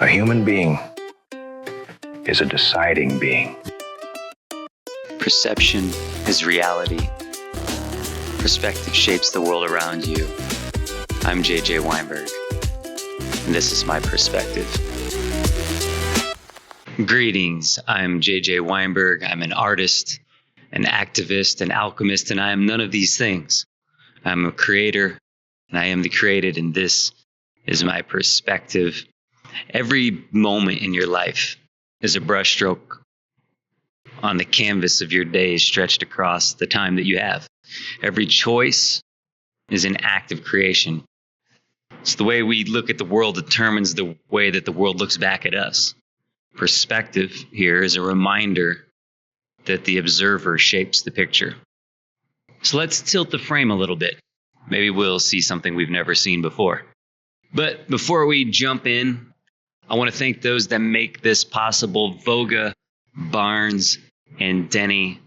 human being is a deciding being. Perception is reality. Perspective shapes the world around you. I'm JJ Weinberg, and this is my perspective. Greetings, I'm JJ Weinberg. I'm an artist, an activist, an alchemist, and I am none of these things. I'm a creator, and I am the created, and this is my perspective. Every moment in your life is a brushstroke on the canvas of your days stretched across the time that you have. Every choice is an act of creation. It's the way we look at the world determines the way that the world looks back at us. Perspective here is a reminder that the observer shapes the picture. So let's tilt the frame a little bit. Maybe we'll see something we've never seen before. But before we jump in, I want to thank those that make this possible. Voga, Barnes, and Denny.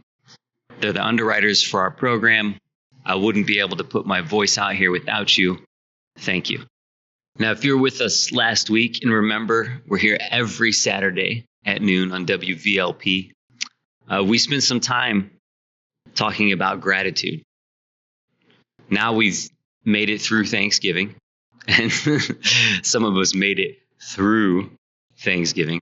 They're the underwriters for our program. I wouldn't be able to put my voice out here without you. Thank you. Now, if you're with us last week, and remember, we're here every Saturday at noon on WVLP. We spent some time talking about gratitude. Now we've made it through Thanksgiving, and some of us made it through Thanksgiving.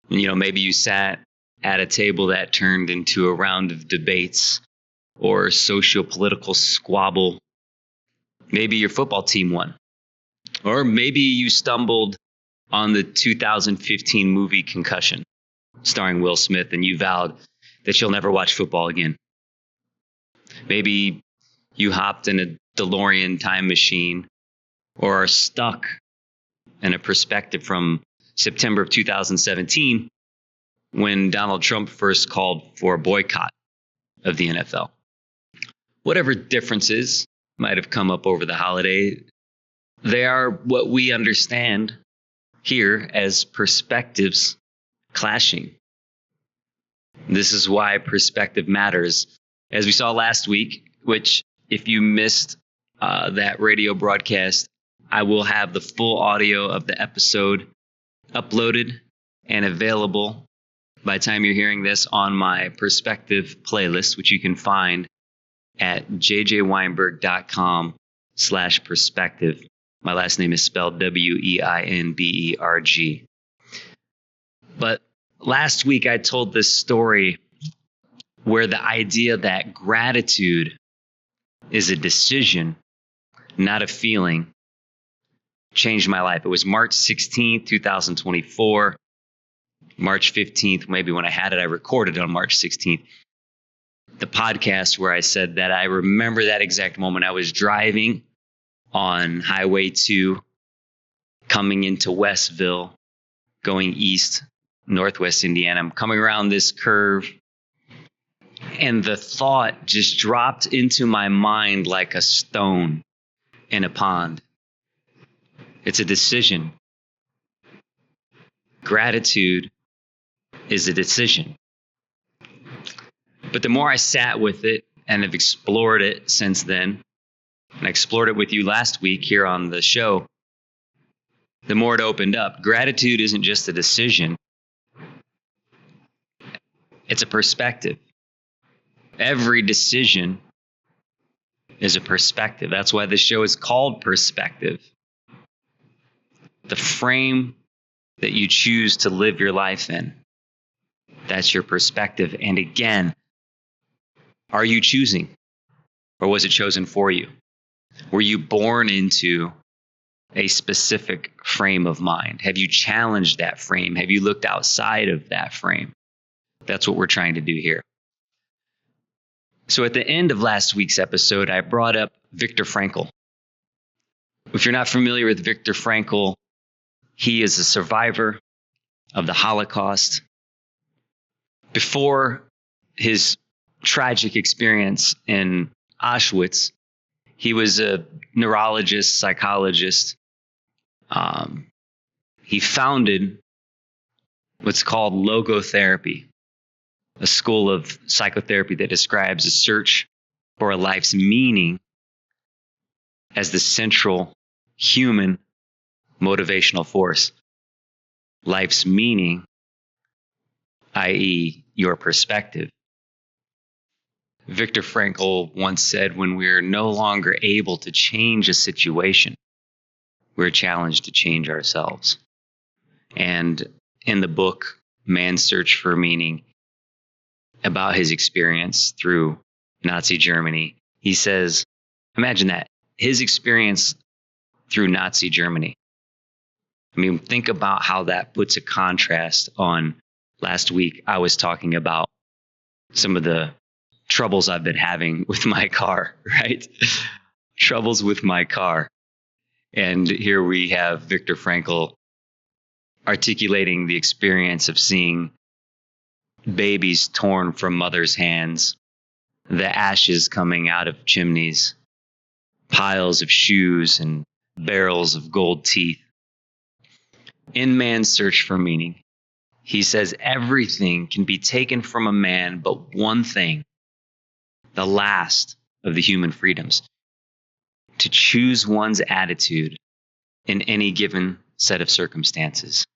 You know, maybe you sat at a table that turned into a round of debates or socio-political squabble. Maybe your football team won. Or maybe you stumbled on the 2015 movie Concussion, starring Will Smith, and you vowed that you'll never watch football again. Maybe you hopped in a DeLorean time machine or are stuck in a perspective from September of 2017 when Donald Trump first called for a boycott of the NFL. Whatever differences might have come up over the holiday, they are what we understand here as perspectives clashing. This is why perspective matters. As we saw last week, which if you missed that radio broadcast, I will have the full audio of the episode uploaded and available by the time you're hearing this on my perspective playlist, which you can find at jjweinberg.com/perspective. My last name is spelled Weinberg. But last week I told this story where the idea that gratitude is a decision, not a feeling, changed my life. It was March 16th, 2024. March 15th, maybe when I had it, I recorded on March 16th. The podcast where I said that I remember that exact moment. I was driving on Highway 2, coming into Westville, going east, Northwest Indiana. I'm coming around this curve, and the thought just dropped into my mind like a stone in a pond. It's a decision. Gratitude is a decision. But the more I sat with it and have explored it since then, and I explored it with you last week here on the show, the more it opened up. Gratitude isn't just a decision. It's a perspective. Every decision is a perspective. That's why the show is called Perspective. The frame that you choose to live your life in, that's your perspective. And again, are you choosing, or was it chosen for you? Were you born into a specific frame of mind? Have you challenged that frame? Have you looked outside of that frame? That's what we're trying to do here. So at the end of last week's episode, I brought up Viktor Frankl. If you're not familiar with Viktor Frankl, he is a survivor of the Holocaust. Before his tragic experience in Auschwitz, he was a neurologist, psychologist. He founded what's called logotherapy, a school of psychotherapy that describes a search for a life's meaning as the central human motivational force. life's meaning, i.e., your perspective. Viktor Frankl once said, when we're no longer able to change a situation, we're challenged to change ourselves. And in the book, Man's Search for Meaning, about his experience through Nazi Germany, he says, imagine that, his experience through Nazi Germany. I mean, think about how that puts a contrast on last week. I was talking about some of the troubles I've been having with my car, right? Troubles with my car. And here we have Viktor Frankl articulating the experience of seeing babies torn from mothers' hands, the ashes coming out of chimneys, piles of shoes and barrels of gold teeth. In Man's Search for Meaning, he says everything can be taken from a man but one thing, the last of the human freedoms, to choose one's attitude in any given set of circumstances.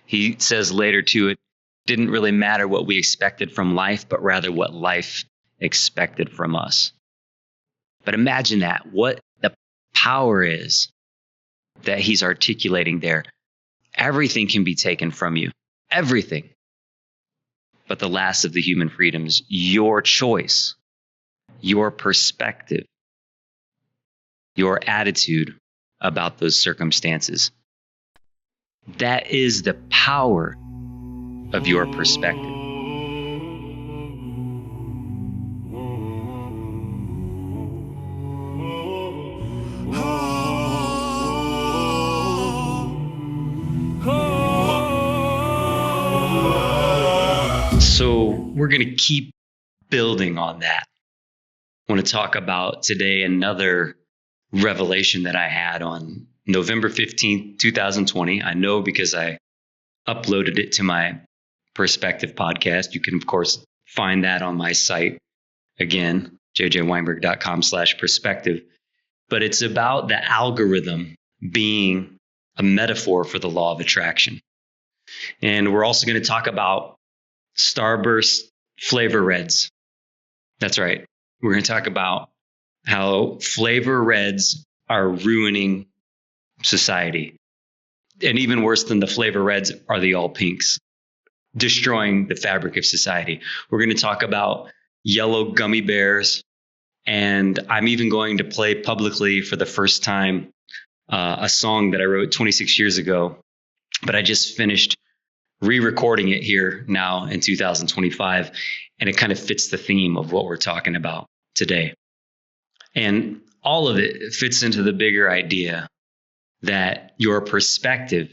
He says later too, it didn't really matter what we expected from life, but rather what life expected from us. But imagine that, what the power is that he's articulating there. Everything can be taken from you, everything. But the last of the human freedoms, your choice, your perspective, your attitude about those circumstances. That is the power of your perspective. So we're going to keep building on that. I want to talk about today another revelation that I had on November 15th, 2020. I know because I uploaded it to my Perspective podcast. You can, of course, find that on my site. Again, jjweinberg.com/perspective. But it's about the algorithm being a metaphor for the law of attraction. And we're also going to talk about Starburst flavor reds. That's right. We're going to talk about how flavor reds are ruining society. And even worse than the flavor reds are the all pinks, destroying the fabric of society. We're going to talk about yellow gummy bears. And I'm even going to play publicly for the first time a song that I wrote 26 years ago, but I just finished re-recording it here now in 2025. And it kind of fits the theme of what we're talking about today. And all of it fits into the bigger idea that your perspective,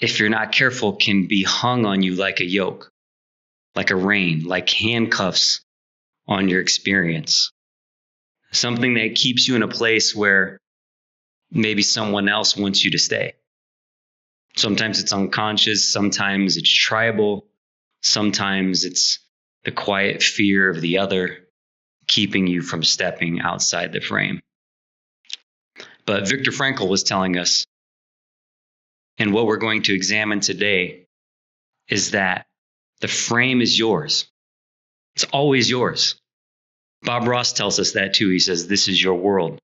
if you're not careful, can be hung on you like a yoke, like a rein, like handcuffs on your experience. Something that keeps you in a place where maybe someone else wants you to stay. Sometimes it's unconscious, sometimes it's tribal, sometimes it's the quiet fear of the other keeping you from stepping outside the frame. But Viktor Frankl was telling us, and what we're going to examine today is that the frame is yours. It's always yours. Bob Ross tells us that too. He says, this is your world.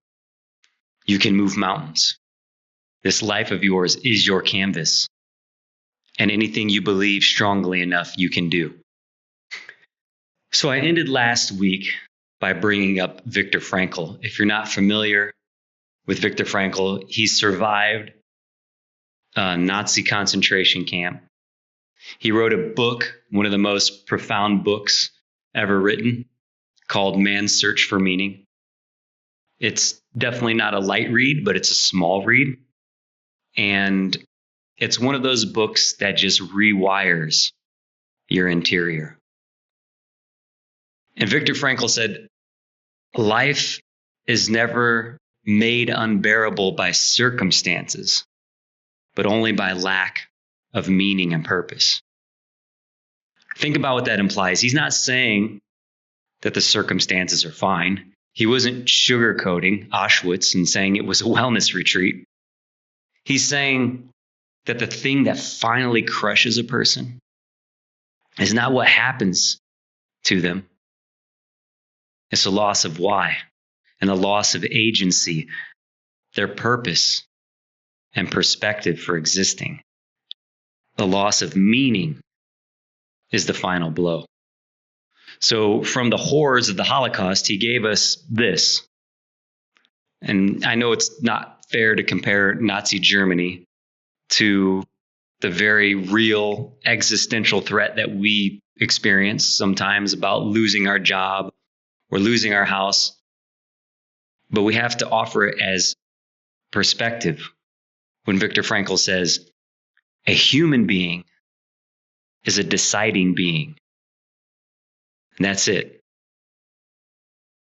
You can move mountains. This life of yours is your canvas. And anything you believe strongly enough, you can do. So I ended last week by bringing up Viktor Frankl. If you're not familiar with Viktor Frankl, he survived a Nazi concentration camp. He wrote a book, one of the most profound books ever written, called Man's Search for Meaning. It's definitely not a light read, but it's a small read. And it's one of those books that just rewires your interior. And Viktor Frankl said, life is never made unbearable by circumstances, but only by lack of meaning and purpose. Think about what that implies. He's not saying that the circumstances are fine. He wasn't sugarcoating Auschwitz and saying it was a wellness retreat. He's saying that the thing that finally crushes a person is not what happens to them. It's a loss of why and a loss of agency, their purpose and perspective for existing. The loss of meaning is the final blow. So from the horrors of the Holocaust, he gave us this. And I know it's not fair to compare Nazi Germany to the very real existential threat that we experience sometimes about losing our job or losing our house. But we have to offer it as perspective. When Viktor Frankl says, a human being is a deciding being. And that's it.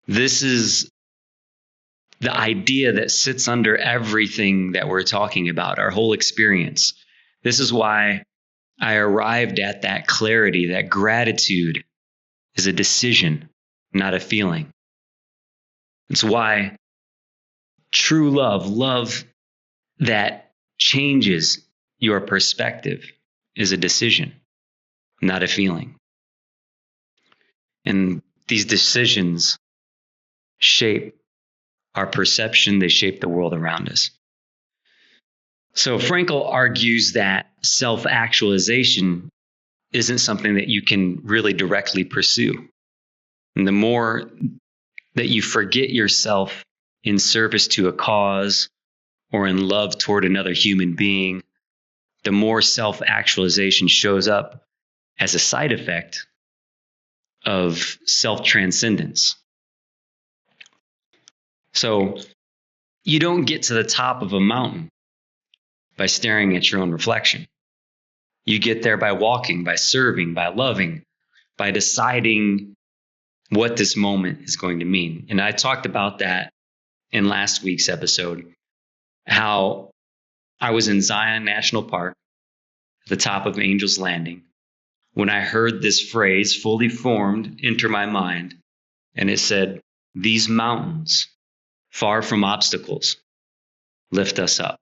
This is the idea that sits under everything that we're talking about, our whole experience. This is why I arrived at that clarity, that gratitude is a decision, not a feeling. It's why true love that changes your perspective, is a decision, not a feeling. And these decisions shape our perception, they shape the world around us. So Frankl argues that self-actualization isn't something that you can really directly pursue. And the more that you forget yourself in service to a cause or in love toward another human being, the more self-actualization shows up as a side effect of self-transcendence. So you don't get to the top of a mountain by staring at your own reflection. You get there by walking, by serving, by loving, by deciding what this moment is going to mean. And I talked about that in last week's episode, how I was in Zion National Park, at the top of Angel's Landing, when I heard this phrase fully formed enter my mind, and it said, "These mountains, far from obstacles, lift us up."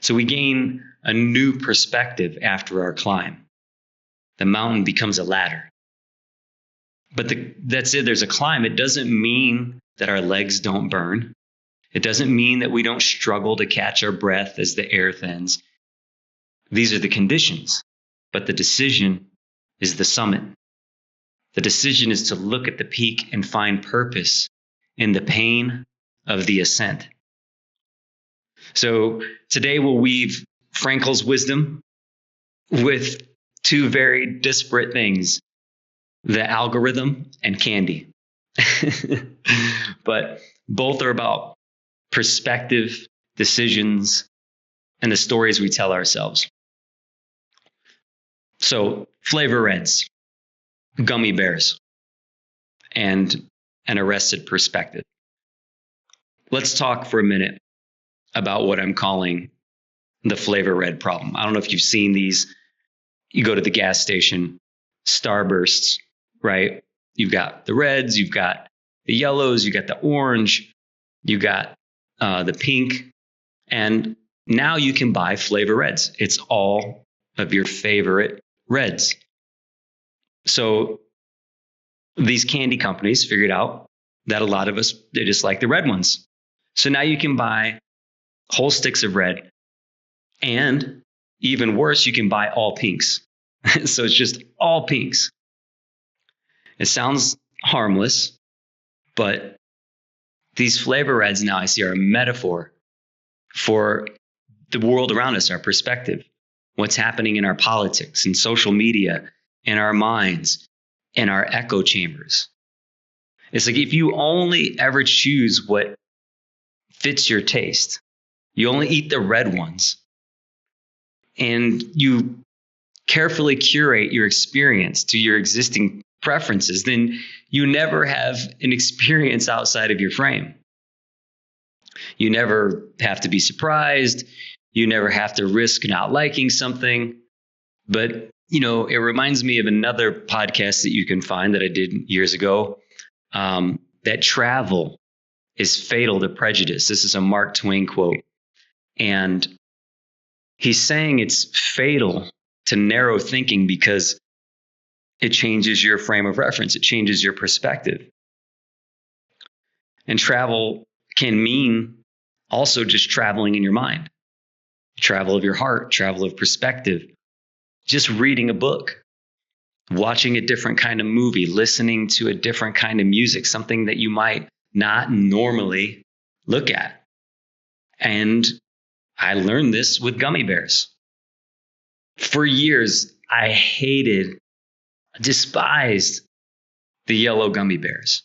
So we gain a new perspective after our climb. The mountain becomes a ladder. But that's it. There's a climb. It doesn't mean that our legs don't burn. It doesn't mean that we don't struggle to catch our breath as the air thins. These are the conditions, but the decision is the summit. The decision is to look at the peak and find purpose in the pain of the ascent. So today we'll weave Frankl's wisdom with two very disparate things, the algorithm and candy. But both are about perspective, decisions, and the stories we tell ourselves. So flavor reds, gummy bears, and an arrested perspective. Let's talk for a minute about what I'm calling the flavor red problem. I don't know if you've seen these. You go to the gas station, Starbursts, right? You've got the reds, you've got the yellows, you got the orange, you got the pink, and now you can buy flavor reds. It's all of your favorite reds. So these candy companies figured out that a lot of us, they just like the red ones. So now you can buy whole sticks of red, and even worse, you can buy all pinks. So it's just all pinks. It sounds harmless, but these flavor reds now I see are a metaphor for the world around us, our perspective, what's happening in our politics and social media, in our minds, in our echo chambers. It's like if you only ever choose what fits your taste, you only eat the red ones, and you carefully curate your experience to your existing preferences, then you never have an experience outside of your frame. You never have to be surprised. You never have to risk not liking something. But, it reminds me of another podcast that you can find that I did years ago, that travel is fatal to prejudice. This is a Mark Twain quote. And He's saying it's fatal to narrow thinking because it changes your frame of reference. It changes your perspective. And travel can mean also just traveling in your mind, travel of your heart, travel of perspective, just reading a book, watching a different kind of movie, listening to a different kind of music, something that you might not normally look at. And I learned this with gummy bears. For years, I despised the yellow gummy bears.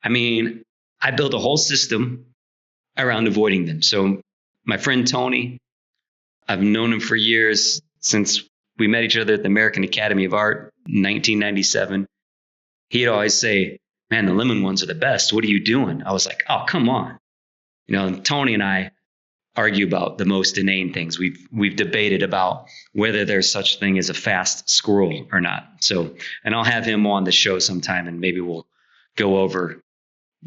I mean, I built a whole system around avoiding them. So my friend Tony, I've known him for years, since we met each other at the American Academy of Art in 1997. He'd always say, man, the lemon ones are the best. What are you doing? I was like, oh, come on. Tony and I argue about the most inane things. We've debated about whether there's such thing as a fast squirrel or not. So, and I'll have him on the show sometime, and maybe we'll go over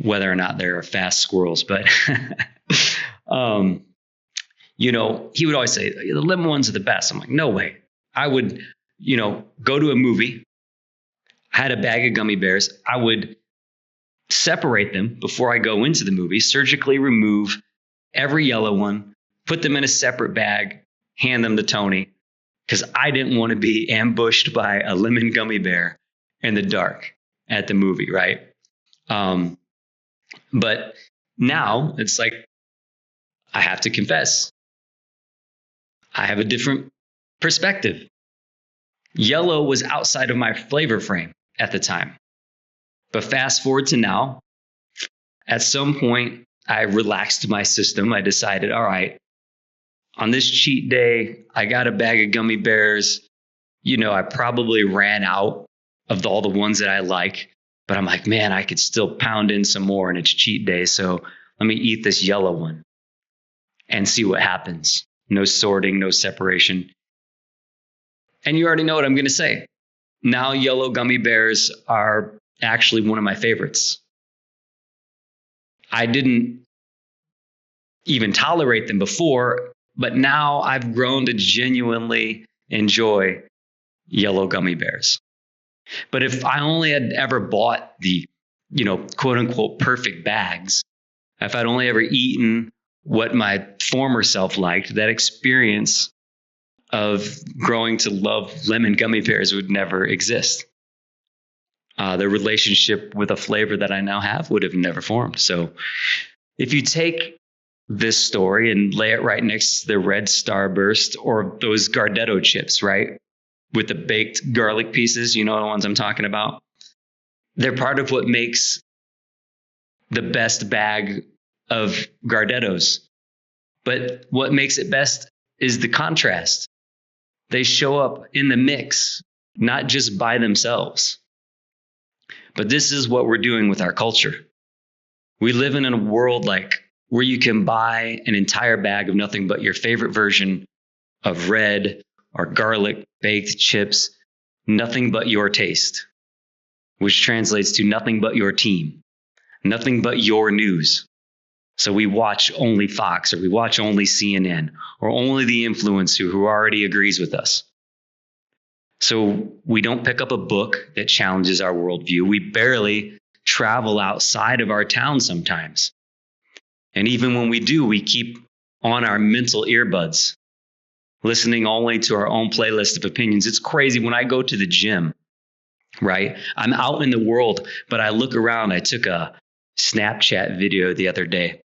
whether or not there are fast squirrels. But, he would always say, the lemon ones are the best. I'm like, no way. I would, go to a movie. I had a bag of gummy bears. I would separate them before I go into the movie, surgically remove every yellow one, put them in a separate bag, hand them to Tony, because I didn't want to be ambushed by a lemon gummy bear in the dark at the movie, right? But now it's like, I have to confess, I have a different perspective. Yellow was outside of my flavor frame at the time. But fast forward to now, at some point, I relaxed my system. I decided, all right, on this cheat day, I got a bag of gummy bears. I probably ran out of all the ones that I like, but I'm like, man, I could still pound in some more, and it's cheat day. So let me eat this yellow one and see what happens. No sorting, no separation. And you already know what I'm going to say. Now yellow gummy bears are actually one of my favorites. I didn't even tolerate them before, but now I've grown to genuinely enjoy yellow gummy bears. But if I only had ever bought the, quote unquote, perfect bags, if I'd only ever eaten what my former self liked, that experience of growing to love lemon gummy bears would never exist. The relationship with a flavor that I now have would have never formed. So if you take this story and lay it right next to the red Starburst or those Gardetto chips, right, with the baked garlic pieces, the ones I'm talking about, they're part of what makes the best bag of Gardettos. But what makes it best is the contrast. They show up in the mix, not just by themselves. But this is what we're doing with our culture. We live in a world where you can buy an entire bag of nothing but your favorite version of red or garlic baked chips, nothing but your taste, which translates to nothing but your team, nothing but your news. So we watch only Fox, or we watch only CNN, or only the influencer who already agrees with us. So we don't pick up a book that challenges our worldview. We barely travel outside of our town sometimes. And even when we do, we keep on our mental earbuds, listening only to our own playlist of opinions. It's crazy. When I go to the gym, right, I'm out in the world, but I look around. I took a Snapchat video the other day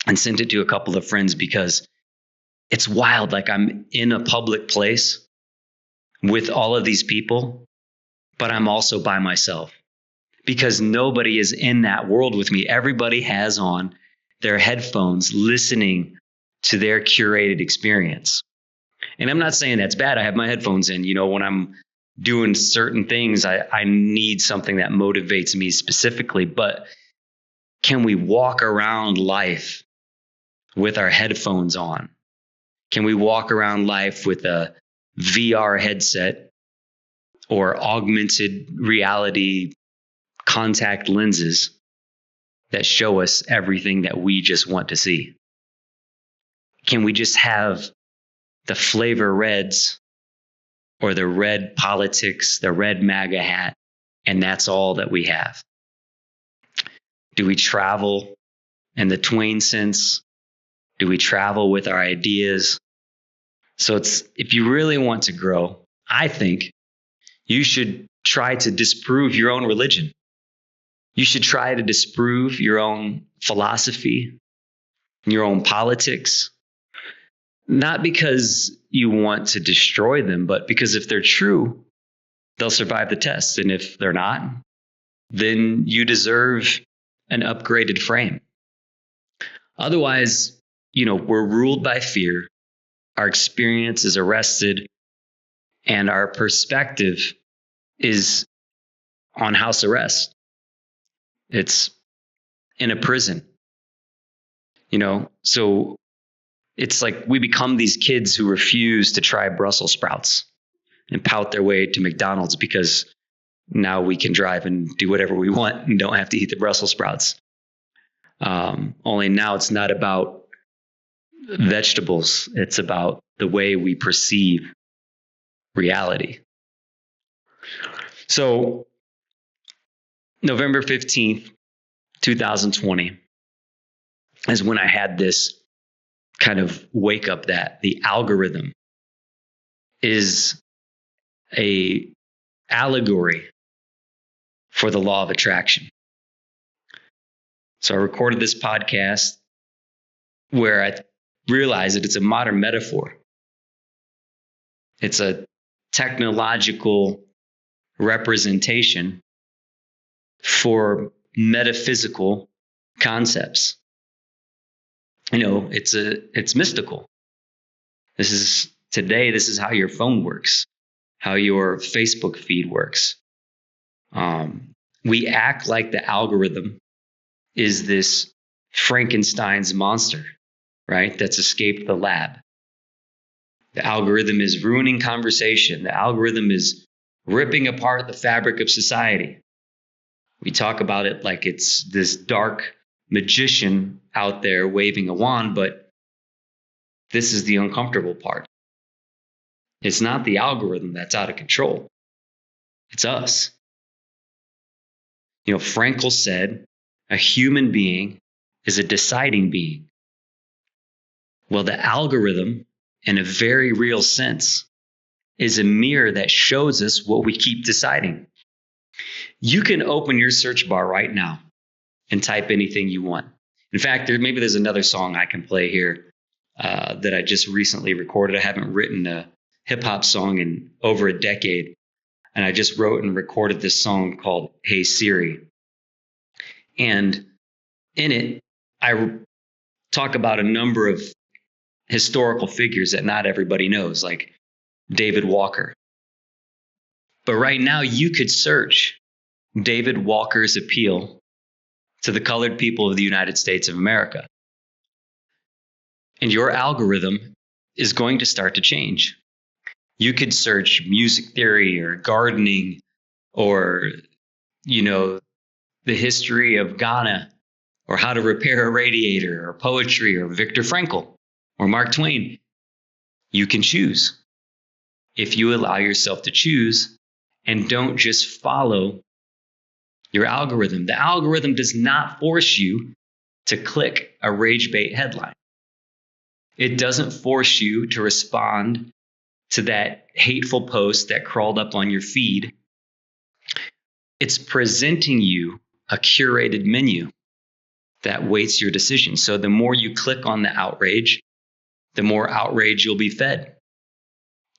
and sent it to a couple of friends because it's wild. I'm in a public place with all of these people, but I'm also by myself because nobody is in that world with me. Everybody has on their headphones listening to their curated experience. And I'm not saying that's bad. I have my headphones in. When I'm doing certain things, I need something that motivates me specifically. But can we walk around life with our headphones on? Can we walk around life with a VR headset or augmented reality contact lenses that show us everything that we just want to see? Can we just have the flavor reds or the red politics, the red MAGA hat, and that's all that we have? Do we travel in the Twain sense? Do we travel with our ideas? So if you really want to grow, I think you should try to disprove your own religion. You should try to disprove your own philosophy, your own politics, not because you want to destroy them, but because if they're true, they'll survive the test. And if they're not, then you deserve an upgraded frame. Otherwise, we're ruled by fear. Our experience is arrested, and our perspective is on house arrest. It's in a prison, so it's like we become these kids who refuse to try Brussels sprouts and pout their way to McDonald's because now we can drive and do whatever we want and don't have to eat the Brussels sprouts. Only now it's not about vegetables. It's about the way we perceive reality. So November 15th, 2020 is when I had this kind of wake up that the algorithm is a allegory for the law of attraction. So I recorded this podcast where I realized that it's a modern metaphor. It's a technological representation for metaphysical concepts. It's mystical. This is how your phone works, how your Facebook feed works. We act like the algorithm is this Frankenstein's monster, right? That's escaped the lab. The algorithm is ruining conversation. The algorithm is ripping apart the fabric of society. We talk about it like it's this dark magician out there waving a wand, but this is the uncomfortable part. It's not the algorithm that's out of control. It's us. Frankl said, a human being is a deciding being. Well, the algorithm, in a very real sense, is a mirror that shows us what we keep deciding. You can open your search bar right now and type anything you want. In fact, there's another song I can play here that I just recently recorded. I haven't written a hip hop song in over a decade. And I just wrote and recorded this song called Hey Siri. And in it, I talk about a number of historical figures that not everybody knows, like David Walker. But right now, you could search David Walker's appeal to the colored people of the United States of America. And your algorithm is going to start to change. You could search music theory or gardening or, the history of Ghana or how to repair a radiator or poetry or Viktor Frankl or Mark Twain. You can choose if you allow yourself to choose and don't just follow your algorithm. The algorithm does not force you to click a rage bait headline. It doesn't force you to respond to that hateful post that crawled up on your feed. It's presenting you a curated menu that weights your decision. So the more you click on the outrage, the more outrage you'll be fed.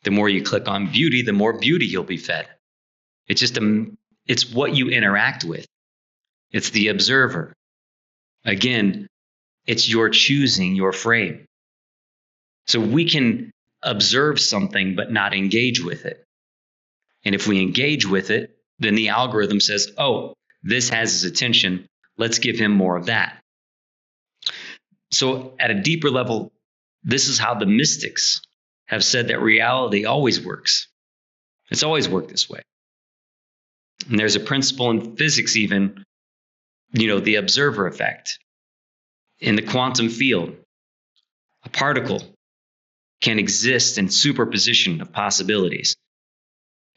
The more you click on beauty, the more beauty you'll be fed. It's what you interact with. It's the observer. Again, it's your choosing your frame. So we can observe something but not engage with it. And if we engage with it, then the algorithm says, oh, this has his attention. Let's give him more of that. So at a deeper level, this is how the mystics have said that reality always works. It's always worked this way. And there's a principle in physics even, the observer effect. In the quantum field, a particle can exist in superposition of possibilities.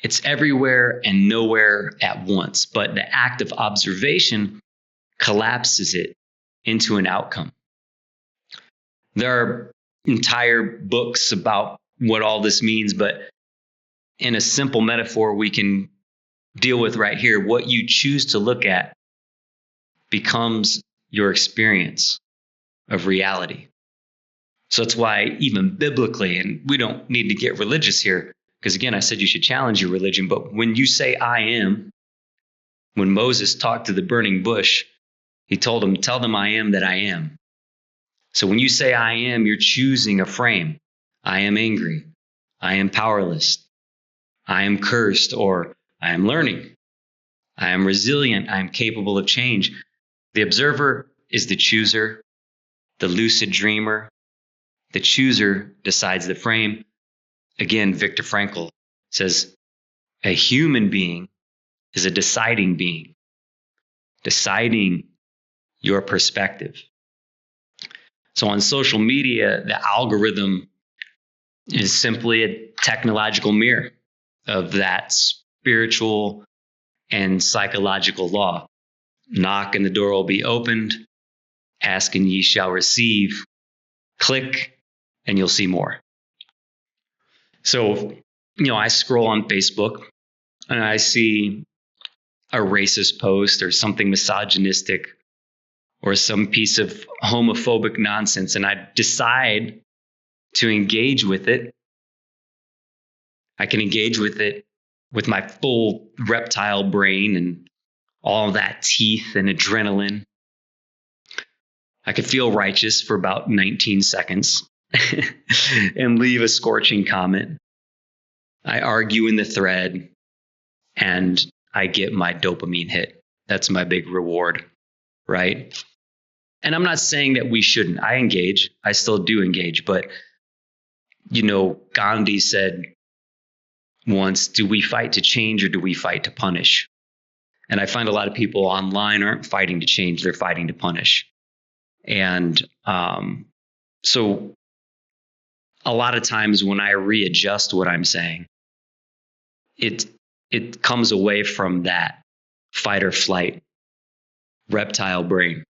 It's everywhere and nowhere at once, but the act of observation collapses it into an outcome. There are entire books about what all this means, but in a simple metaphor we can deal with right here. What you choose to look at becomes your experience of reality. So that's why even biblically, and we don't need to get religious here, because again, I said you should challenge your religion, but when you say I am, when Moses talked to the burning bush, he told him, tell them I am that I am. So when you say I am, you're choosing a frame. I am angry. I am powerless. I am cursed, or I am learning. I am resilient. I am capable of change. The observer is the chooser, the lucid dreamer. The chooser decides the frame. Again, Viktor Frankl says, a human being is a deciding being, deciding your perspective. So on social media, the algorithm is simply a technological mirror of that spiritual and psychological law. Knock and the door will be opened. Ask and ye shall receive. Click and you'll see more. So, I scroll on Facebook and I see a racist post or something misogynistic or some piece of homophobic nonsense, and I decide to engage with it. I can engage with it with my full reptile brain and all that teeth and adrenaline. I could feel righteous for about 19 seconds and leave a scorching comment. I argue in the thread and I get my dopamine hit. That's my big reward, right? And I'm not saying that we shouldn't. I engage. I still do engage. But, Gandhi said once, do we fight to change or do we fight to punish? And I find a lot of people online aren't fighting to change. They're fighting to punish. And so a lot of times when I readjust what I'm saying, it comes away from that fight or flight reptile brain.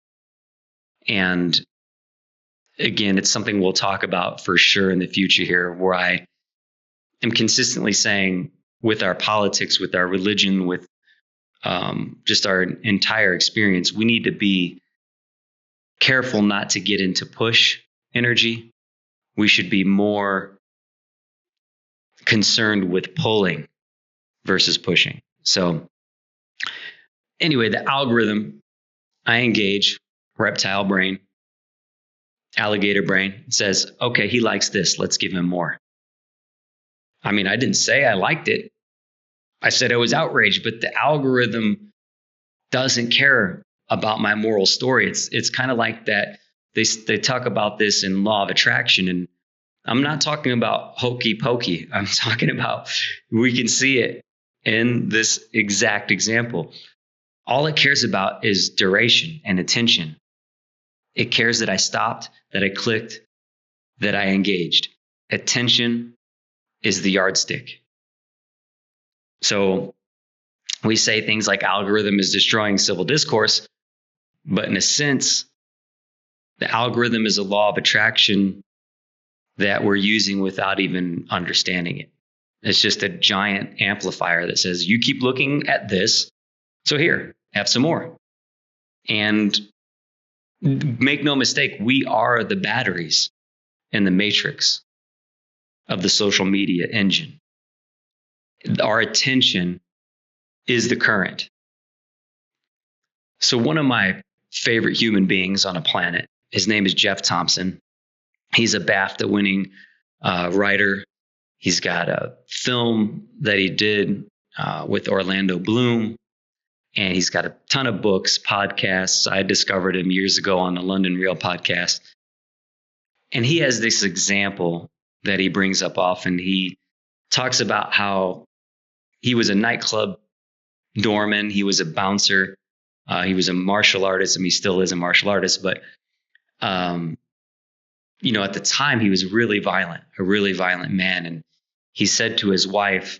And again, it's something we'll talk about for sure in the future here, where I am consistently saying with our politics, with our religion, with just our entire experience, we need to be careful not to get into push energy. We should be more concerned with pulling versus pushing. So anyway, the algorithm, I engage reptile brain, alligator brain, says, okay, he likes this. Let's give him more. I mean, I didn't say I liked it. I said I was outraged, but the algorithm doesn't care about my moral story. It's kind of like that. They talk about this in law of attraction, and I'm not talking about hokey pokey. I'm talking about, we can see it in this exact example. All it cares about is duration and attention. It cares that I stopped, that I clicked, that I engaged. Attention is the yardstick. So we say things like algorithm is destroying civil discourse, but in a sense, the algorithm is a law of attraction that we're using without even understanding it. It's just a giant amplifier that says, you keep looking at this, so here, have some more. And make no mistake, we are the batteries in the matrix of the social media engine. Our attention is the current. So one of my favorite human beings on a planet, his name is Jeff Thompson. He's a BAFTA-winning writer. He's got a film that he did with Orlando Bloom. And he's got a ton of books, podcasts. I discovered him years ago on the London Real podcast. And he has this example that he brings up often. He talks about how he was a nightclub doorman. He was a bouncer. He was a martial artist. I mean, he still is a martial artist. But at the time he was really violent, a really violent man. And he said to his wife,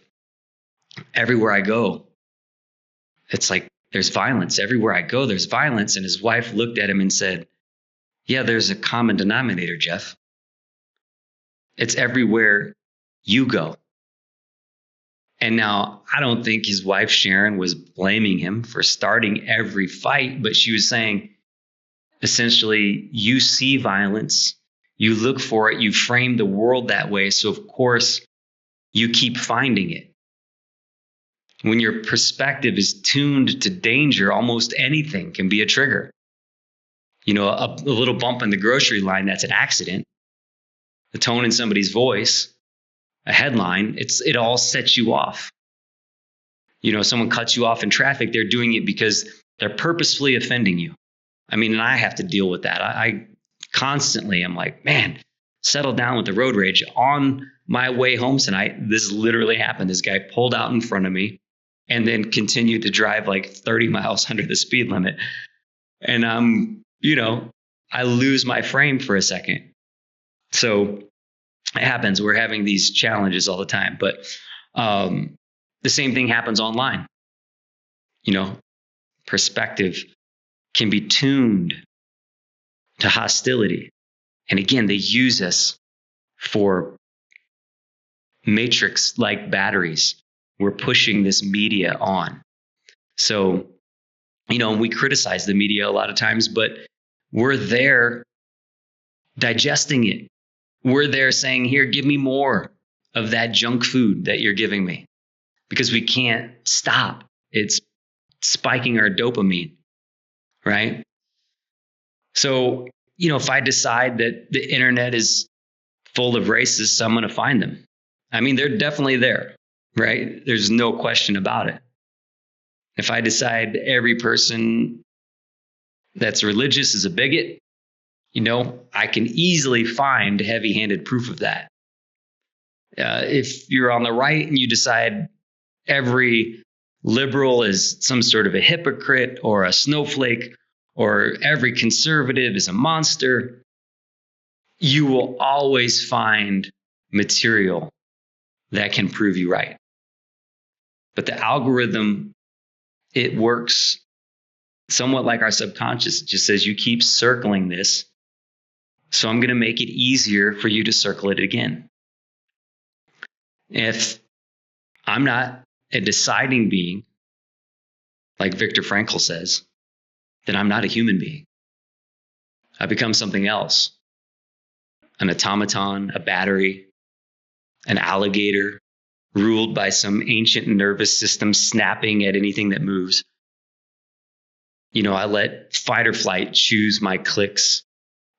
everywhere I go, it's like there's violence. Everywhere I go, there's violence. And his wife looked at him and said, yeah, there's a common denominator, Jeff. It's everywhere you go. And now I don't think his wife, Sharon, was blaming him for starting every fight, but she was saying, essentially, you see violence, you look for it, you frame the world that way. So of course you keep finding it. When your perspective is tuned to danger, almost anything can be a trigger. A little bump in the grocery line, that's an accident. The tone in somebody's voice, a headline, it all sets you off. Someone cuts you off in traffic, they're doing it because they're purposefully offending you. And I have to deal with that. I constantly am like, man, settle down with the road rage. On my way home tonight, this literally happened. This guy pulled out in front of me and then continued to drive like 30 miles under the speed limit. And I lose my frame for a second. So it happens. We're having these challenges all the time. But the same thing happens online. Perspective can be tuned to hostility. And again, they use us for matrix-like batteries. We're pushing this media on. So, we criticize the media a lot of times, but we're there digesting it. We're there saying, here, give me more of that junk food that you're giving me, because we can't stop. It's spiking our dopamine, right? So, if I decide that the internet is full of racists, I'm going to find them. They're definitely there, right? There's no question about it. If I decide every person that's religious is a bigot, I can easily find heavy-handed proof of that. If you're on the right and you decide every liberal is some sort of a hypocrite or a snowflake, or every conservative is a monster, you will always find material that can prove you right. But the algorithm, it works somewhat like our subconscious. It just says you keep circling this, so I'm going to make it easier for you to circle it again. If I'm not a deciding being, like Viktor Frankl says, then I'm not a human being. I become something else. An automaton, a battery, an alligator, ruled by some ancient nervous system snapping at anything that moves. I let fight or flight choose my clicks,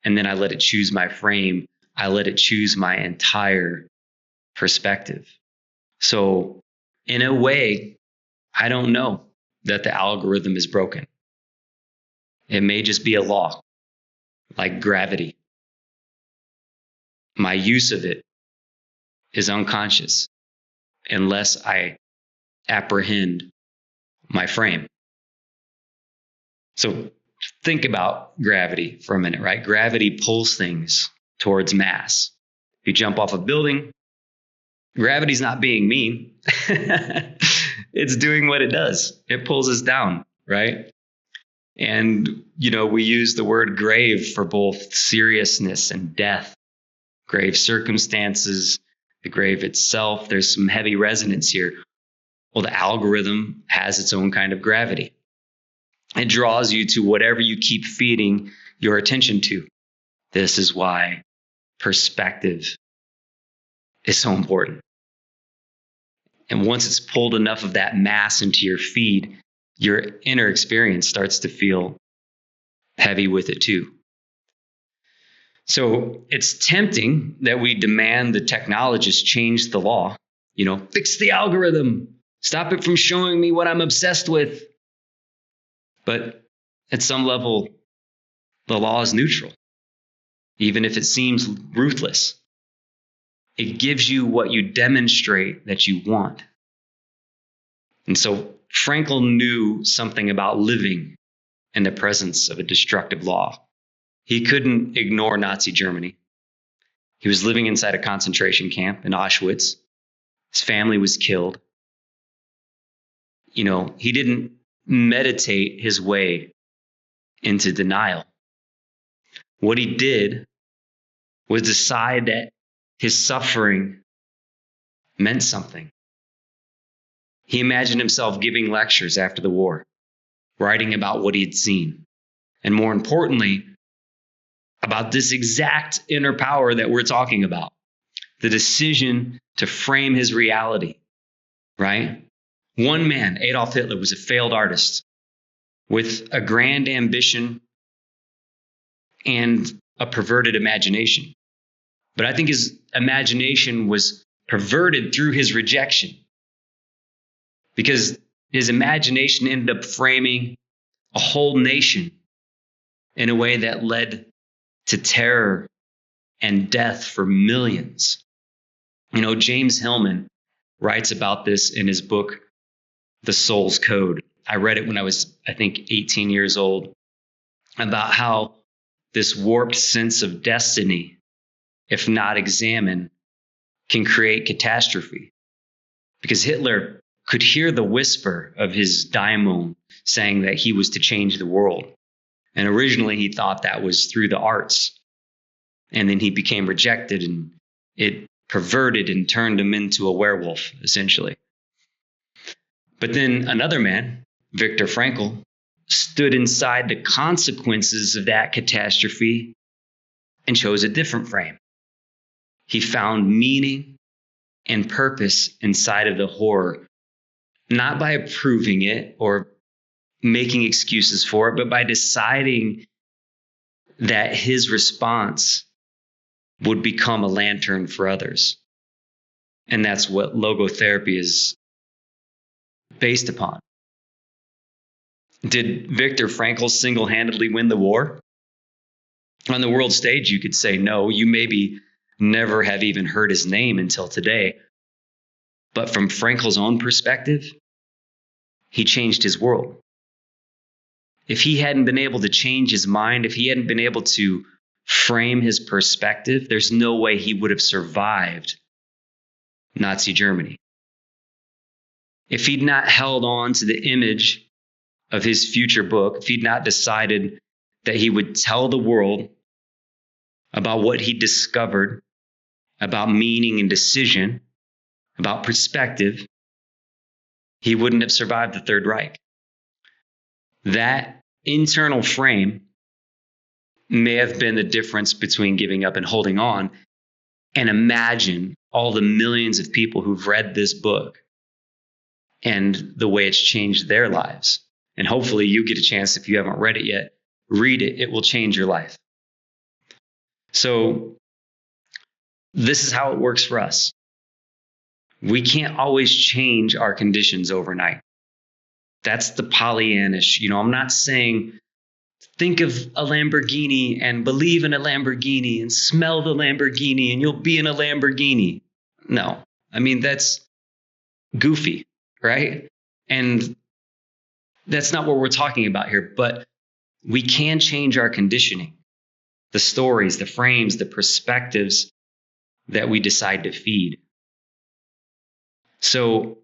and then I let it choose my frame. I let it choose my entire perspective. So in a way, I don't know that the algorithm is broken. It may just be a law, like gravity. My use of it is unconscious unless I apprehend my frame. So think about gravity for a minute, right? Gravity pulls things towards mass. If you jump off a building, gravity's not being mean. It's doing what it does. It pulls us down, right? And, we use the word grave for both seriousness and death. Grave circumstances, the grave itself, there's some heavy resonance here. Well, the algorithm has its own kind of gravity. It draws you to whatever you keep feeding your attention to. This is why perspective is so important. And once it's pulled enough of that mass into your feed, your inner experience starts to feel heavy with it too. So it's tempting that we demand the technologists change the law, fix the algorithm, stop it from showing me what I'm obsessed with. But at some level, the law is neutral, even if it seems ruthless. It gives you what you demonstrate that you want. And so Frankl knew something about living in the presence of a destructive law. He couldn't ignore Nazi Germany. He was living inside a concentration camp in Auschwitz. His family was killed. He didn't meditate his way into denial. What he did was decide that his suffering meant something. He imagined himself giving lectures after the war, writing about what he had seen, and more importantly, about this exact inner power that we're talking about, the decision to frame his reality, right? One man, Adolf Hitler, was a failed artist with a grand ambition and a perverted imagination. But I think his imagination was perverted through his rejection, because his imagination ended up framing a whole nation in a way that led to terror and death for millions. James Hillman writes about this in his book, The Soul's Code. I read it when I was, I think, 18 years old, about how this warped sense of destiny, if not examined, can create catastrophe. Because Hitler could hear the whisper of his daimon saying that he was to change the world. And originally he thought that was through the arts. And then he became rejected, and it perverted and turned him into a werewolf, essentially. But then another man, Viktor Frankl, stood inside the consequences of that catastrophe and chose a different frame. He found meaning and purpose inside of the horror, not by approving it or making excuses for it, but by deciding that his response would become a lantern for others. And that's what logotherapy is based upon. Did Viktor Frankl single-handedly win the war? On the world stage, you could say no. You maybe never have even heard his name until today. But from Frankl's own perspective, he changed his world. If he hadn't been able to change his mind, if he hadn't been able to frame his perspective, there's no way he would have survived Nazi Germany. If he'd not held on to the image of his future book, if he'd not decided that he would tell the world about what he discovered, about meaning and decision, about perspective, he wouldn't have survived the Third Reich. That internal frame may have been the difference between giving up and holding on. And imagine all the millions of people who've read this book and the way it's changed their lives. And hopefully you get a chance, if you haven't read it yet, read it. It will change your life. So this is how it works for us. We can't always change our conditions overnight. That's the Pollyannish. I'm not saying think of a Lamborghini and believe in a Lamborghini and smell the Lamborghini and you'll be in a Lamborghini. No, that's goofy, right? And that's not what we're talking about here, but we can change our conditioning, the stories, the frames, the perspectives that we decide to feed. So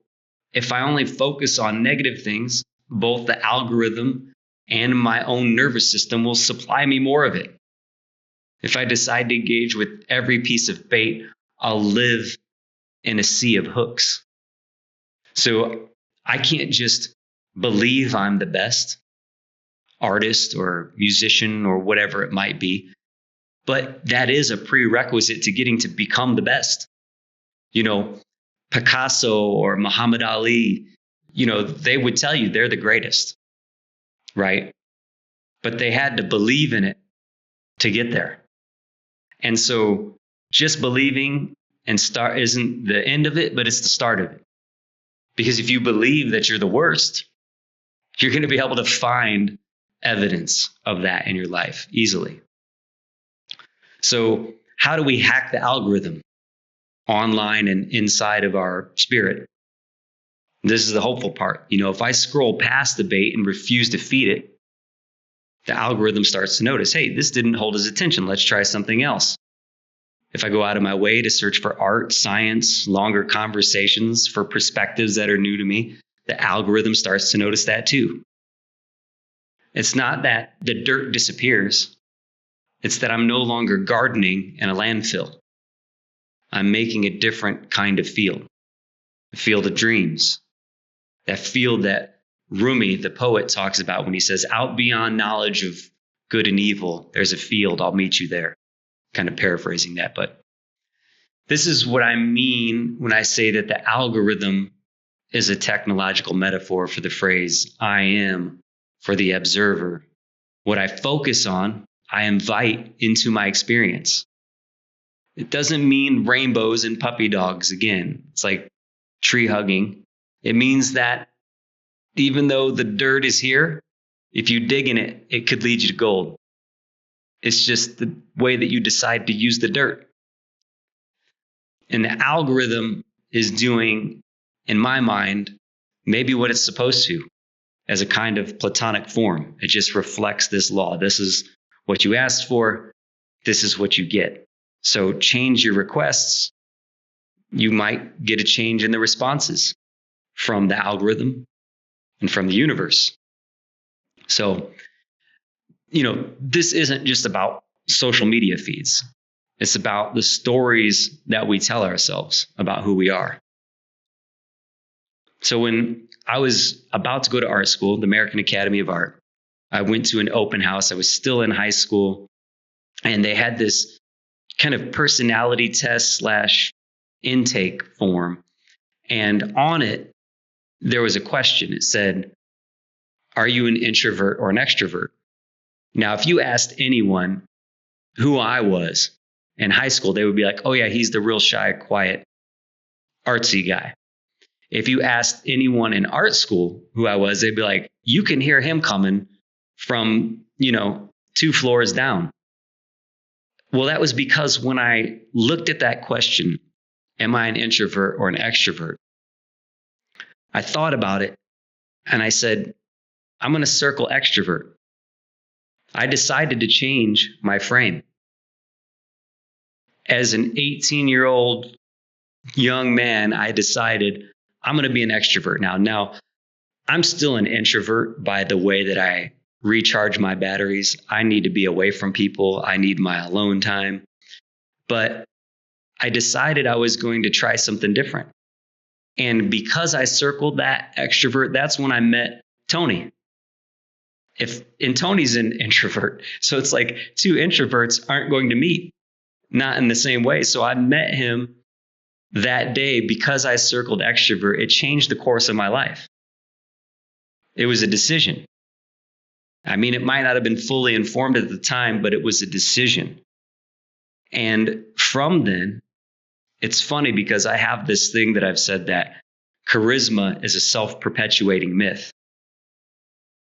if I only focus on negative things, both the algorithm and my own nervous system will supply me more of it. If I decide to engage with every piece of bait, I'll live in a sea of hooks. So I can't just believe I'm the best artist or musician or whatever it might be, but that is a prerequisite to getting to become the best. Picasso or Muhammad Ali, they would tell you they're the greatest, right? But they had to believe in it to get there. And so just believing and start isn't the end of it, but it's the start of it. Because if you believe that you're the worst, you're going to be able to find evidence of that in your life easily. So how do we hack the algorithm online and inside of our spirit? This is the hopeful part. If I scroll past the bait and refuse to feed it, the algorithm starts to notice, hey, this didn't hold his attention. Let's try something else. If I go out of my way to search for art, science, longer conversations, for perspectives that are new to me, the algorithm starts to notice that too. It's not that the dirt disappears. It's that I'm no longer gardening in a landfill. I'm making a different kind of field, a field of dreams, that field that Rumi, the poet, talks about when he says, out beyond knowledge of good and evil, there's a field, I'll meet you there. Kind of paraphrasing that, but this is what I mean when I say that the algorithm is a technological metaphor for the phrase, I am for the observer. What I focus on, I invite into my experience. It doesn't mean rainbows and puppy dogs again. It's like tree hugging. It means that even though the dirt is here, if you dig in it, it could lead you to gold. It's just the way that you decide to use the dirt. And the algorithm is doing, in my mind, maybe what it's supposed to as a kind of platonic form. It just reflects this law. This is what you asked for. This is what you get. So change your requests. You might get a change in the responses from the algorithm and from the universe. So, this isn't just about social media feeds. It's about the stories that we tell ourselves about who we are. So when I was about to go to art school, the American Academy of Art, I went to an open house. I was still in high school, and they had this kind of personality test / intake form. And on it, there was a question. It said, are you an introvert or an extrovert? Now, if you asked anyone who I was in high school, they would be like, oh yeah, he's the real shy, quiet, artsy guy. If you asked anyone in art school who I was, they'd be like, you can hear him coming from, 2 floors down. Well, that was because when I looked at that question, am I an introvert or an extrovert? I thought about it and I said, I'm going to circle extrovert. I decided to change my frame. As an 18-year-old young man, I decided I'm going to be an extrovert now. Now, I'm still an introvert by the way that I recharge my batteries. I need to be away from people. I need my alone time. But I decided I was going to try something different. And because I circled that extrovert, that's when I met Tony. And Tony's an introvert. So it's like 2 introverts aren't going to meet, not in the same way. So I met him that day because I circled extrovert. It changed the course of my life. It was a decision. I mean, it might not have been fully informed at the time, but it was a decision. And from then, it's funny because I have this thing that I've said that charisma is a self-perpetuating myth.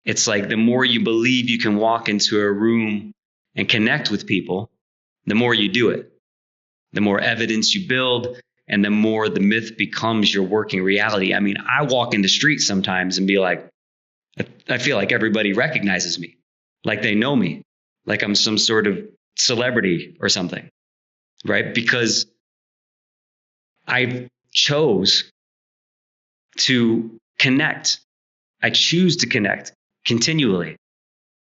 It's like the more you believe you can walk into a room and connect with people, the more you do it. The more evidence you build, and the more the myth becomes your working reality. I mean, I walk in the street sometimes and be like, I feel like everybody recognizes me, like they know me, like I'm some sort of celebrity or something, right? Because I chose to connect. I choose to connect continually.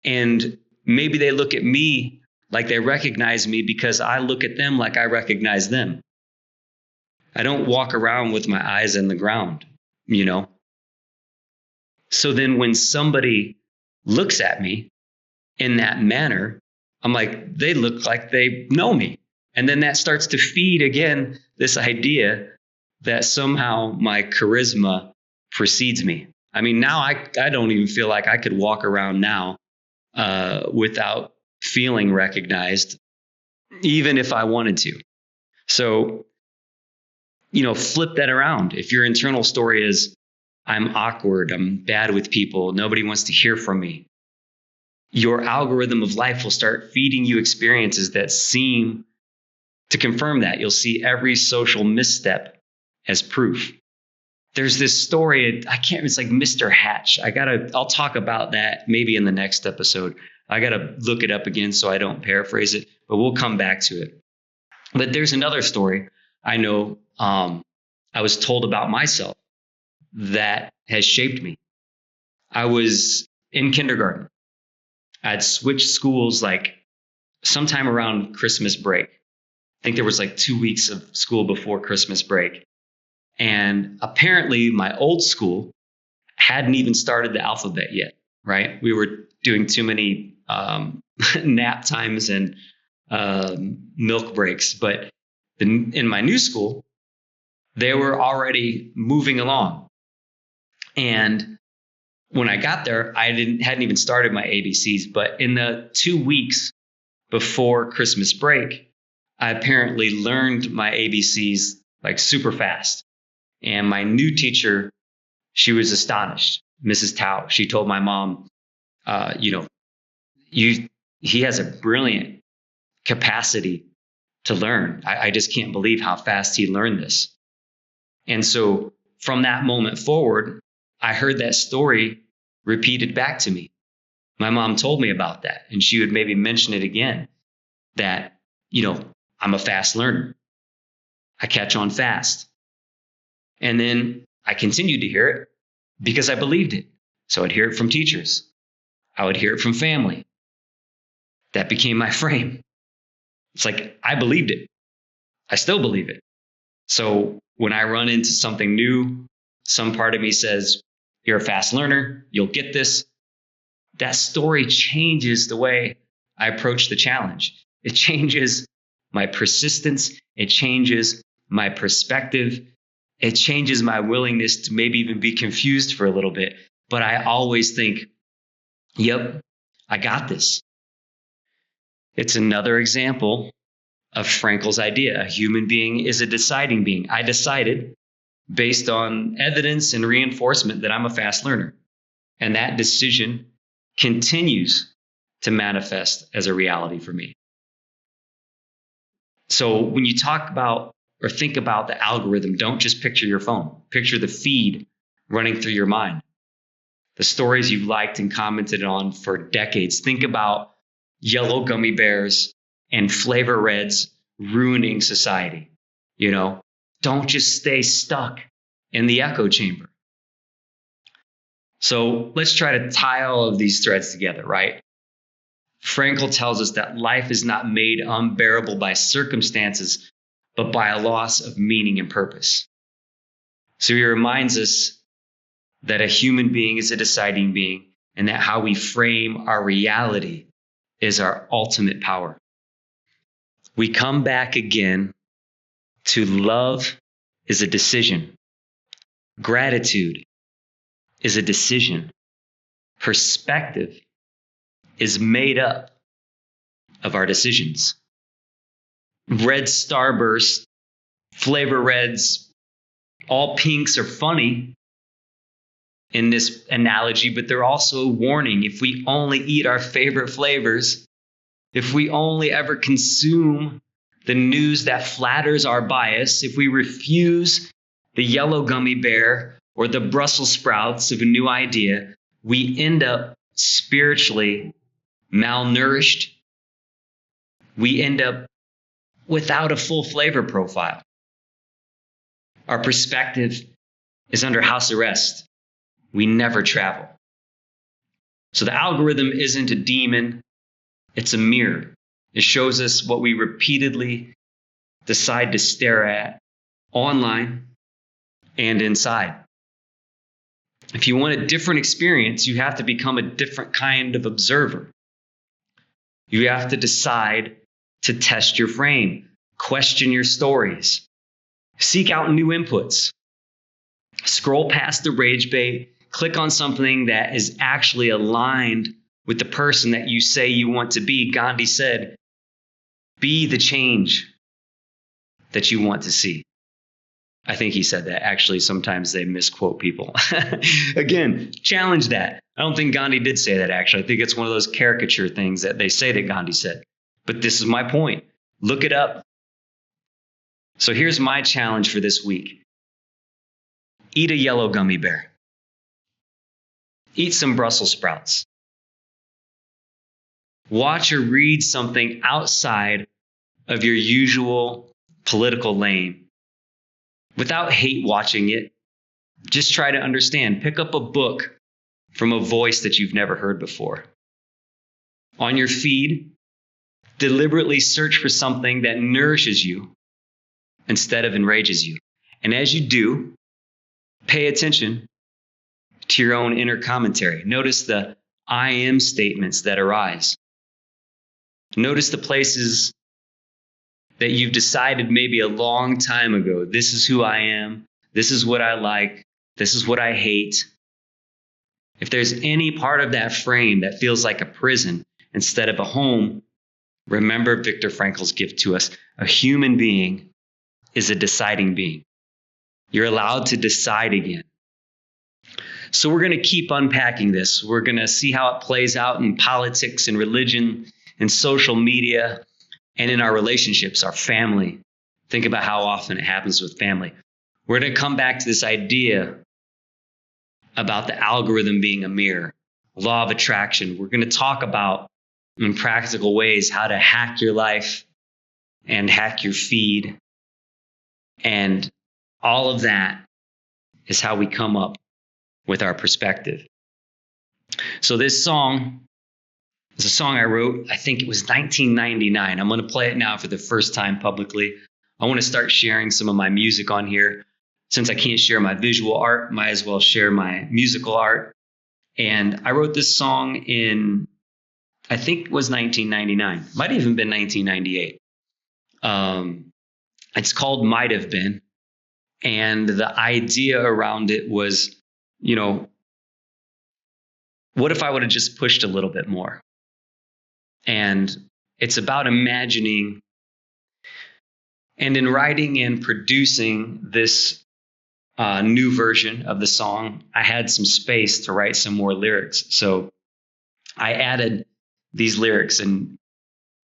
And maybe they look at me like they recognize me because I look at them like I recognize them. I don't walk around with my eyes in the ground, So then when somebody looks at me in that manner, I'm like, they look like they know me. And then that starts to feed again this idea that somehow my charisma precedes me. I mean, now I don't even feel like I could walk around now without feeling recognized, even if I wanted to. So, flip that around. If your internal story is, I'm awkward, I'm bad with people, nobody wants to hear from me, your algorithm of life will start feeding you experiences that seem to confirm that. You'll see every social misstep as proof. There's this story, it's like Mr. Hatch. I'll talk about that maybe in the next episode. I got to look it up again so I don't paraphrase it, but we'll come back to it. But there's another story I know I was told about myself that has shaped me. I was in kindergarten. I'd switched schools like sometime around Christmas break. I think there was like 2 weeks of school before Christmas break. And apparently my old school hadn't even started the alphabet yet, right? We were doing too many nap times and milk breaks. But in my new school, they were already moving along. And when I got there, I hadn't even started my ABCs. But in the 2 weeks before Christmas break, I apparently learned my ABCs like super fast. And my new teacher, she was astonished. Mrs. Tao, she told my mom, he has a brilliant capacity to learn. I just can't believe how fast he learned this. And so from that moment forward, I heard that story repeated back to me. My mom told me about that, and she would maybe mention it again, that, I'm a fast learner. I catch on fast. And then I continued to hear it because I believed it. So I'd hear it from teachers. I would hear it from family. That became my frame. It's like, I believed it. I still believe it. So when I run into something new, some part of me says, you're a fast learner, you'll get this. That story changes the way I approach the challenge. It changes my persistence. It changes my perspective. It changes my willingness to maybe even be confused for a little bit. But I always think, yep, I got this. It's another example of Frankl's idea. A human being is a deciding being. I decided based on evidence and reinforcement that I'm a fast learner. And that decision continues to manifest as a reality for me. So when you talk about or think about the algorithm, don't just picture your phone. Picture the feed running through your mind. The stories you've liked and commented on for decades. Think about yellow gummy bears and flavor reds ruining society. Don't just stay stuck in the echo chamber. So let's try to tie all of these threads together, right? Frankl tells us that life is not made unbearable by circumstances, but by a loss of meaning and purpose. So he reminds us that a human being is a deciding being, and that how we frame our reality is our ultimate power. We come back again to love is a decision. Gratitude is a decision. Perspective is made up of our decisions. Red starburst, flavor reds, all pinks are funny in this analogy, but they're also a warning. If we only eat our favorite flavors, if we only ever consume the news that flatters our bias, if we refuse the yellow gummy bear or the Brussels sprouts of a new idea, we end up spiritually malnourished. We end up without a full flavor profile. Our perspective is under house arrest. We never travel. So the algorithm isn't a demon, it's a mirror. It shows us what we repeatedly decide to stare at online and inside. If you want a different experience, you have to become a different kind of observer. You have to decide to test your frame, question your stories, seek out new inputs, scroll past the rage bait, click on something that is actually aligned with the person that you say you want to be. Gandhi said, be the change that you want to see. I think he said that. Actually, sometimes they misquote people. Again, challenge that. I don't think Gandhi did say that, actually. I think it's one of those caricature things that they say that Gandhi said. But this is my point. Look it up. So here's my challenge for this week. Eat a yellow gummy bear. Eat some Brussels sprouts. Watch or read something outside of your usual political lane. Without hate watching it, just try to understand. Pick up a book from a voice that you've never heard before. On your feed, deliberately search for something that nourishes you instead of enrages you. And as you do, pay attention to your own inner commentary. Notice the I am statements that arise. Notice the places that you've decided maybe a long time ago, this is who I am, this is what I like, this is what I hate. If there's any part of that frame that feels like a prison instead of a home, remember Viktor Frankl's gift to us. A human being is a deciding being. You're allowed to decide again. So we're going to keep unpacking this. We're going to see how it plays out in politics and religion and social media and in our relationships, our family. Think about how often it happens with family. We're going to come back to this idea about the algorithm being a mirror, law of attraction. We're going to talk about in practical ways how to hack your life and hack your feed. And all of that is how we come up with our perspective. So this song is a song I wrote, I think it was 1999. I'm going to play it now for the first time publicly. I want to start sharing some of my music on here. Since I can't share my visual art, might as well share my musical art. And I wrote this song in, I think it was 1999. Might have even been 1998. It's called Might Have Been. And the idea around it was, what if I would have just pushed a little bit more? And it's about imagining, and in writing and producing this new version of the song, I had some space to write some more lyrics. So I added these lyrics, and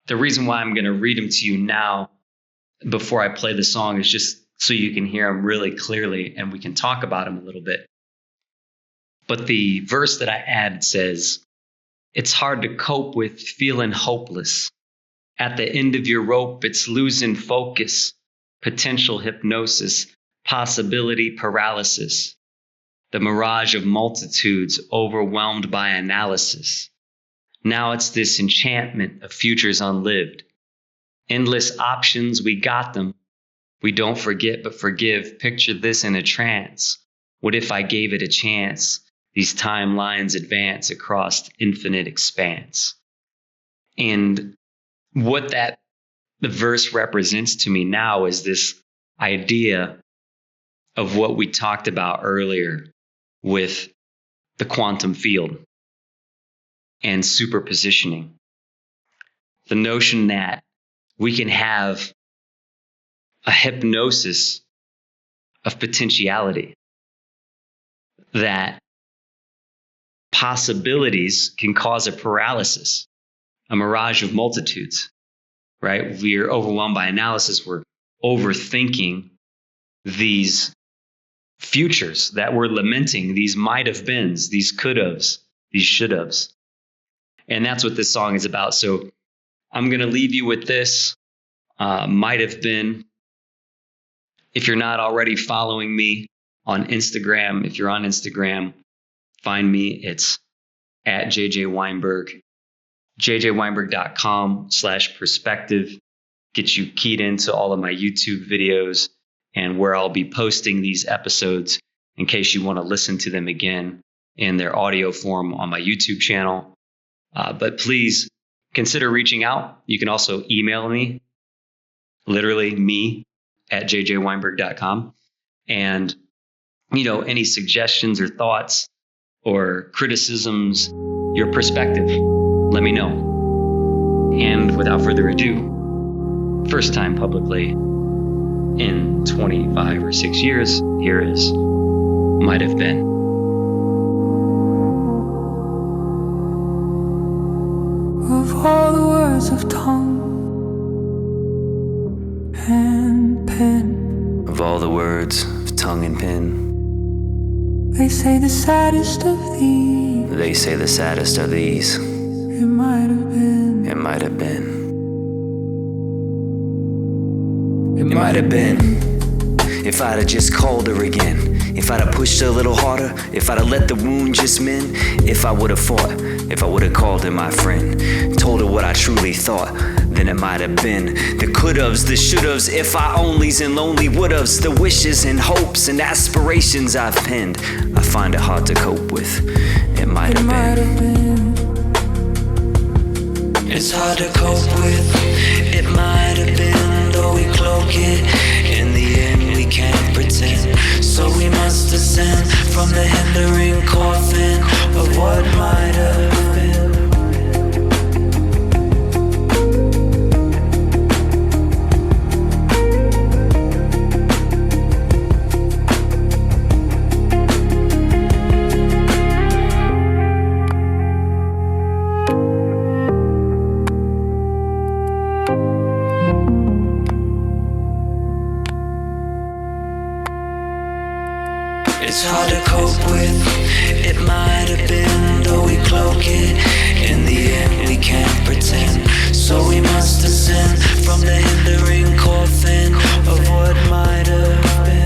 the reason why I'm going to read them to you now before I play the song is just so you can hear them really clearly and we can talk about them a little bit. But the verse that I added says, "It's hard to cope with feeling hopeless. At the end of your rope, it's losing focus, potential hypnosis, possibility paralysis, the mirage of multitudes overwhelmed by analysis. Now it's this enchantment of futures unlived. Endless options, we got them. We don't forget but forgive. Picture this in a trance. What if I gave it a chance? These timelines advance across infinite expanse." And what the verse represents to me now is this idea of what we talked about earlier with the quantum field and superpositioning. The notion that we can have a hypnosis of potentiality, that possibilities can cause a paralysis, a mirage of multitudes, right? We are overwhelmed by analysis. We're overthinking these futures that we're lamenting, these might have beens, these could haves, these should haves. And that's what this song is about. So I'm going to leave you with this, might have been. If you're not already following me on Instagram, if you're on Instagram, find me. It's at JJ Weinberg, jjweinberg.com/perspective. Get you keyed into all of my YouTube videos and where I'll be posting these episodes in case you want to listen to them again in their audio form on my YouTube channel. But please consider reaching out. You can also email me, literally me at jjweinberg.com. And, any suggestions or thoughts or criticisms, your perspective, let me know. And without further ado, first time publicly in 25 or 6 years, here is Might Have Been. Of all the words of tongue and pen, Of all the words of tongue and pen, they say the saddest of these, they say the saddest of these, it might have been. it might have been. It might have been if I'd have just called her again. If I'd have pushed her a little harder, if I'd have let the wound just mend, if I would have fought, if I would have called her my friend, told her what I truly thought, then it might have been the could-haves, the should-haves, if I onlys and lonely would-haves, the wishes and hopes and aspirations I've penned. I find it hard to cope with. It might have been. It's hard to cope with. It might have been, though we cloak it. In the end, we can't pretend. So we must descend from the hindering coffin of what might have been. It's hard to cope with. It might have been, though we cloak it. In the end, we can't pretend. So we must descend from the hindering coffin of what might have been.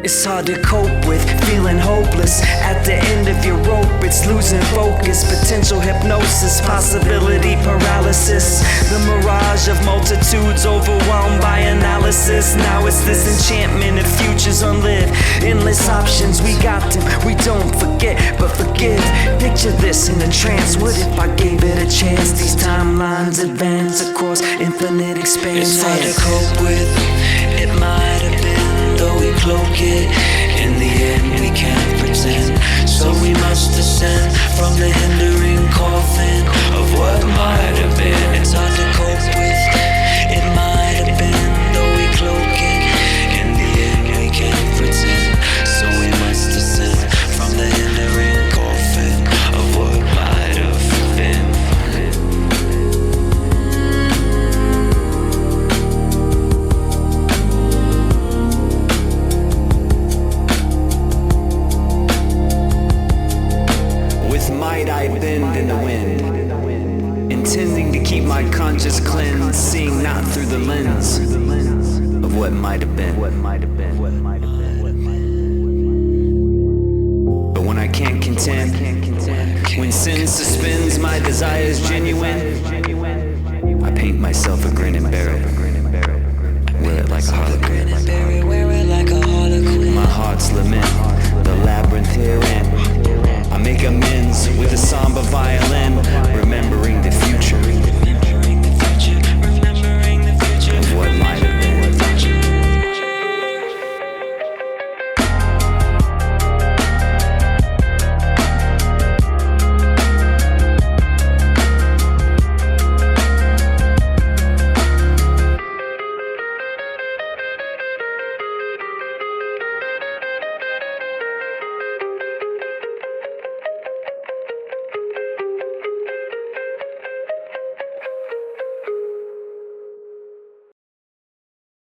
It's hard to cope with feeling hopeless. At the end of your rope, it's losing focus. Potential hypnosis, possibility paralysis. The mirage of multitudes overwhelmed by analysis. Now it's this enchantment of futures unlived. Endless options, we got them. We don't forget, but forgive. Picture this in a trance. What if I gave it a chance? These timelines advance across infinite expanse. It's hard to cope with. It might have been, though we cloak it. In the end, we can't pretend. So we must descend from the hindering coffin of what might have been. It's hard to cope with. It might have been, though we cloak it. In the end, we can't pretend. So we must descend from the hindering coffin of what might have been. Might I bend in the wind, intending to keep my conscience cleansed, seeing not through the lens of what might have been. But when I can't contend, when sin suspends my desires genuine, I paint myself a grin and bear it, wear it like a harlequin. My heart's lament, the labyrinth herein. I make amends with a somber violin.